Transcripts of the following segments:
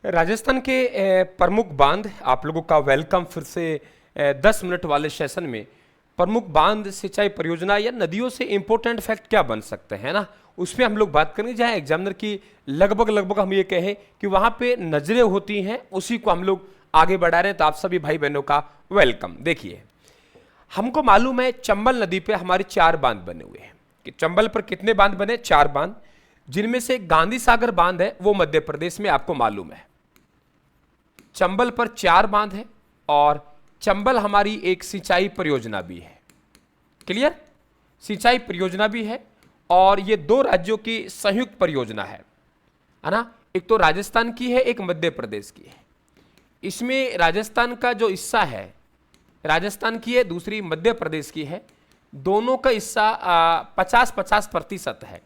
राजस्थान के प्रमुख बांध, आप लोगों का वेलकम फिर से 10 मिनट वाले सेशन में। प्रमुख बांध, सिंचाई परियोजना या नदियों से इंपॉर्टेंट फैक्ट क्या बन सकते हैं ना, उस पर हम लोग बात करेंगे। जहाँ एग्जामिनर की लगभग हम ये कहें कि वहाँ पे नजरें होती हैं, उसी को हम लोग आगे बढ़ा रहे हैं। तो आप सभी भाई बहनों का वेलकम। देखिए, हमको मालूम है चंबल नदी पे हमारे 4 बांध बने हुए हैं। कि चंबल पर कितने बांध बने? 4 बांध, जिनमें से गांधी सागर बांध है वो मध्य प्रदेश में, आपको मालूम है। चंबल पर 4 बांध है और चंबल हमारी एक सिंचाई परियोजना भी है। क्लियर? सिंचाई परियोजना भी है और ये 2 राज्यों की संयुक्त परियोजना है ना। एक तो राजस्थान की है, एक मध्य प्रदेश की है। इसमें राजस्थान का जो हिस्सा है राजस्थान की है, दूसरी मध्य प्रदेश की है। दोनों का हिस्सा 50-50% है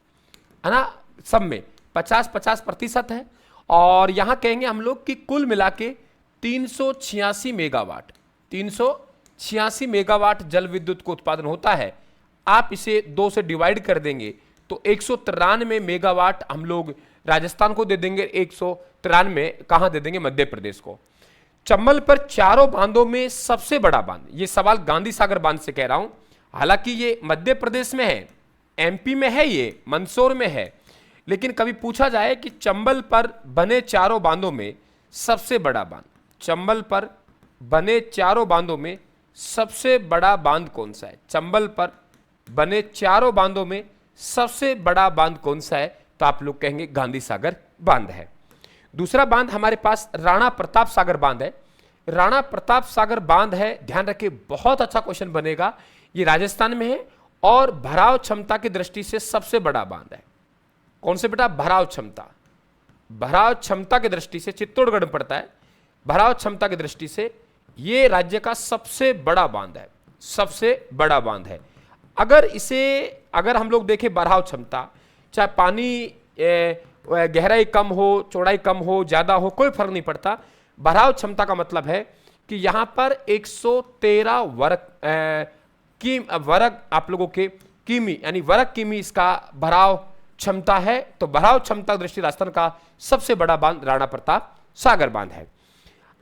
ना। सब में 50-50% है। और यहां कहेंगे हम लोग कि कुल मिला के 386 मेगावाट जल विद्युत को उत्पादन होता है। आप इसे 2 से डिवाइड कर देंगे तो 193 मेगावाट हम लोग राजस्थान को दे देंगे, 193 कहां दे देंगे? मध्य प्रदेश को। चंबल पर 4 बांधों में सबसे बड़ा बांध, ये सवाल गांधी सागर बांध से कह रहा हूं, हालांकि ये मध्य प्रदेश में है, एमपी में है, ये मंदसौर में है। लेकिन कभी पूछा जाए कि चंबल पर बने 4 बांधों में सबसे बड़ा बांध, चंबल पर बने 4 बांधों में सबसे बड़ा बांध कौन सा है? चंबल पर बने 4 बांधों में सबसे बड़ा बांध कौन सा है? तो आप लोग कहेंगे गांधी सागर बांध है। दूसरा बांध हमारे पास राणा प्रताप सागर बांध है। राणा प्रताप सागर बांध है, ध्यान रखिए, बहुत अच्छा क्वेश्चन बनेगा। ये राजस्थान में है और भराव क्षमता की दृष्टि से सबसे बड़ा बांध है। कौन से बेटा? भराव क्षमता। भराव क्षमता की दृष्टि से चित्तौड़गढ़ में पड़ता है। भराव क्षमता की दृष्टि से ये राज्य का सबसे बड़ा बांध है, सबसे बड़ा बांध है। अगर हम लोग देखें भराव क्षमता, चाहे पानी गहराई कम हो, चौड़ाई कम हो, ज्यादा हो, कोई फर्क नहीं पड़ता। भराव क्षमता का मतलब है कि यहां पर 113 वर्ग आप लोगों के किमी, यानी वर्ग किमी इसका भराव क्षमता है। तो भराव क्षमता दृष्टि राजस्थान का सबसे बड़ा बांध राणा प्रताप सागर बांध है।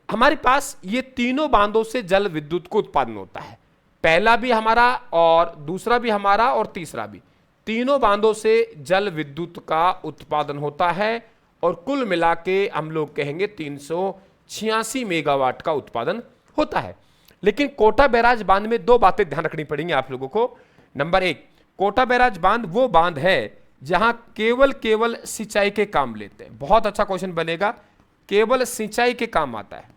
हमारे पास ये तीनों बांधों से जल विद्युत को उत्पादन होता है। पहला भी हमारा और दूसरा भी हमारा और तीसरा भी, तीनों बांधों से जल विद्युत का उत्पादन होता है और कुल मिला के हम लोग कहेंगे 386 मेगावाट का उत्पादन होता है। लेकिन कोटा बैराज बांध में 2 बातें ध्यान रखनी पड़ेंगी आप लोगों को। नंबर 1, कोटा बैराज बांध वो बांध है जहां केवल सिंचाई के काम लेते हैं। बहुत अच्छा क्वेश्चन बनेगा, केवल सिंचाई के काम आता है,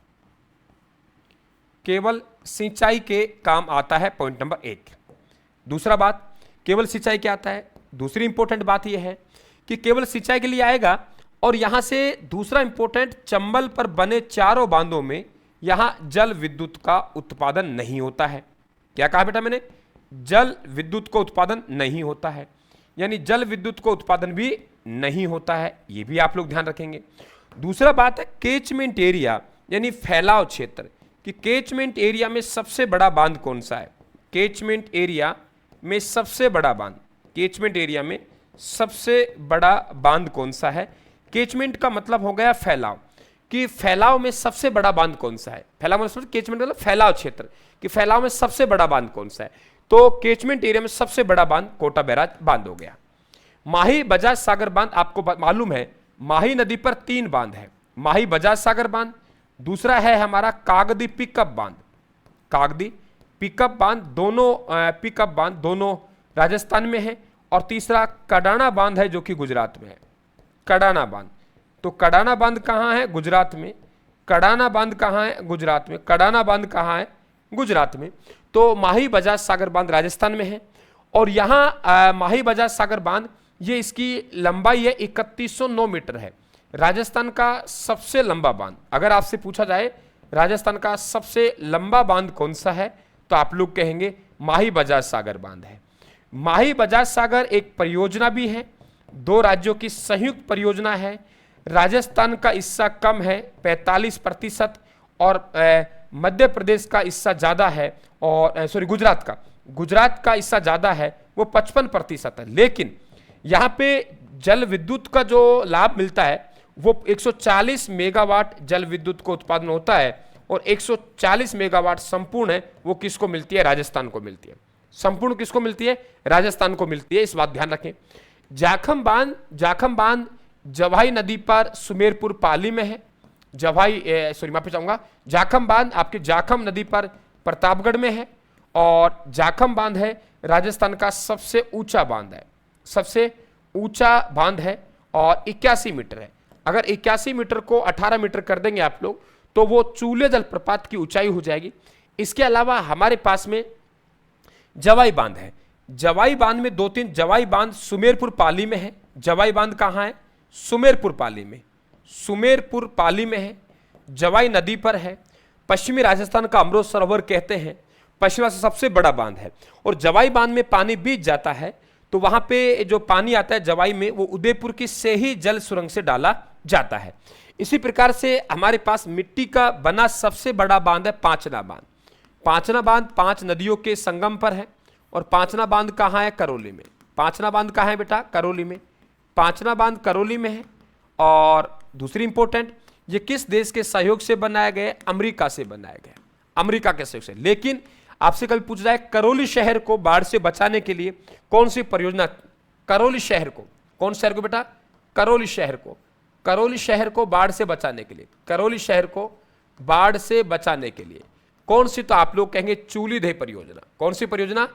केवल सिंचाई के काम आता है, पॉइंट नंबर 1। दूसरा बात, केवल सिंचाई के आता है। दूसरी इंपॉर्टेंट बात यह है कि केवल सिंचाई के लिए आएगा। और यहां से दूसरा इंपॉर्टेंट, चंबल पर बने 4 बांधों में यहां जल विद्युत का उत्पादन नहीं होता है। क्या कहा बेटा मैंने? जल विद्युत को उत्पादन नहीं होता है, यानी जल विद्युत को उत्पादन भी नहीं होता है। यह भी आप लोग ध्यान रखेंगे। दूसरा बात है कैचमेंट एरिया, यानी फैलाव क्षेत्र, कि कैचमेंट एरिया में सबसे बड़ा बांध कौन सा है? कैचमेंट एरिया में सबसे बड़ा बांध, कैचमेंट एरिया में सबसे बड़ा बांध कौन सा है? कैचमेंट का मतलब हो गया फैलाव, कि फैलाव में सबसे बड़ा बांध कौन सा है? फैलाव मतलब कैचमेंट मतलब फैलाव क्षेत्र, कि फैलाव में सबसे बड़ा बांध कौन सा है? तो कैचमेंट एरिया में सबसे बड़ा बांध कोटा बैराज बांध हो गया। माही बजाज सागर बांध, आपको मालूम है माही नदी पर 3 बांध है। माही बजाज सागर बांध, दूसरा है हमारा कागदी पिकअप बांध, कागदी पिकअप बांध, पिकअप बांध दोनों राजस्थान में है। और तीसरा कडाना बांध है जो कि गुजरात में है, कडाना बांध। तो कडाना बांध कहां है? गुजरात में। कडाना बांध कहां है? गुजरात में। कडाना बांध कहां है? गुजरात में। तो माही बजाज सागर बांध राजस्थान में है। और यहां माही बजाज सागर बांध, ये इसकी लंबाई है 3109 मीटर है, राजस्थान का सबसे लंबा बांध। अगर आपसे पूछा जाए राजस्थान का सबसे लंबा बांध कौन सा है, तो आप लोग कहेंगे माही बजाज सागर बांध है। माही बजाज सागर एक परियोजना भी है, 2 राज्यों की संयुक्त परियोजना है। राजस्थान का हिस्सा कम है 45% और मध्य प्रदेश का हिस्सा ज्यादा है, और गुजरात का हिस्सा ज्यादा है, वो 55% है। लेकिन यहां पे जल विद्युत का जो लाभ मिलता है वो 140 मेगावाट जल विद्युत को उत्पादन होता है और 140 मेगावाट संपूर्ण है वो किसको मिलती है? राजस्थान को मिलती है। संपूर्ण किसको मिलती है? राजस्थान को मिलती है। इस बात ध्यान रखें। जाखम बांध जवाई नदी पर सुमेरपुर पाली में है। माफी चाहूंगा, जाखम बांध आपके जाखम नदी पर प्रतापगढ़ में है और जाखम बांध है राजस्थान का सबसे ऊंचा बांध है, सबसे ऊंचा बांध है और 81 मीटर है। अगर 81 मीटर को 18 मीटर कर देंगे आप लोग तो वो चूले जलप्रपात की ऊंचाई हो जाएगी। इसके अलावा हमारे पास में जवाई बांध है। जवाई बांध में 2-3 जवाई बांध सुमेरपुर पाली में है। जवाई बांध कहां है? सुमेरपुर पाली में, सुमेरपुर पाली में है। जवाई नदी पर है। पश्चिमी राजस्थान का अमृत सरोवर कहते हैं, पश्चिम से सबसे बड़ा बांध है। और जवाई बांध में पानी बीत जाता है तो वहां पे जो पानी आता है जवाई में वो उदयपुर की सेही जल सुरंग से डाला जाता है। इसी प्रकार से हमारे पास मिट्टी का बना सबसे बड़ा बांध है पांचना बांध। पांचना बांध 5 नदियों के संगम पर है और पांचना बांध कहाँ है? करौली में। पांचना बांध कहाँ है बेटा? करौली में। पांचना बांध करौली में है। और दूसरी इंपॉर्टेंट, ये किस देश के सहयोग से बनाया गया? अमेरिका से बनाया गया, अमेरिका के सहयोग से। लेकिन आपसे कभी पूछ जाए करौली शहर को बाढ़ से बचाने के लिए कौन सी परियोजना? करौली शहर को, कौन शहर को बेटा? करौली शहर को, करौली शहर को बाढ़ से बचाने के लिए, करौली शहर को बाढ़ से बचाने के लिए कौन सी? तो आप लोग कहेंगे चूलीदेह परियोजना। कौन सी परियोजना?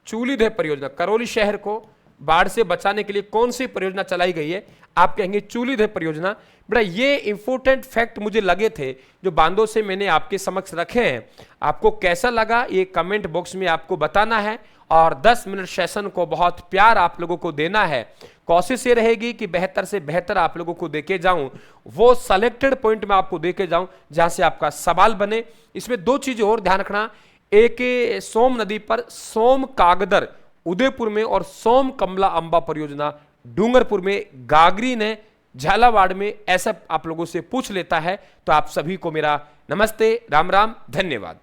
चूलीदेह परियोजना। करौली शहर को बाढ़ से बचाने के लिए कौन सी परियोजना चलाई गई है? आप कहेंगे चूलीदेह परियोजना। बेटा ये इंपॉर्टेंट फैक्ट मुझे लगे थे जो बांधों से मैंने आपके समक्ष रखे हैं। आपको कैसा लगा ये कमेंट बॉक्स में आपको बताना है और 10 मिनट सेशन को बहुत प्यार आप लोगों को देना है। कोशिश ये रहेगी कि बेहतर से बेहतर आप लोगों को देके जाऊं, वो सेलेक्टेड पॉइंट में आपको देके जाऊं जहां से आपका सवाल बने। इसमें 2 चीजें और ध्यान रखना। एक सोम नदी पर सोम कागदर उदयपुर में और सोम कमला अंबा परियोजना डूंगरपुर में, गागरी ने झालावाड़ में, ऐसा आप लोगों से पूछ लेता है। तो आप सभी को मेरा नमस्ते, राम राम, धन्यवाद।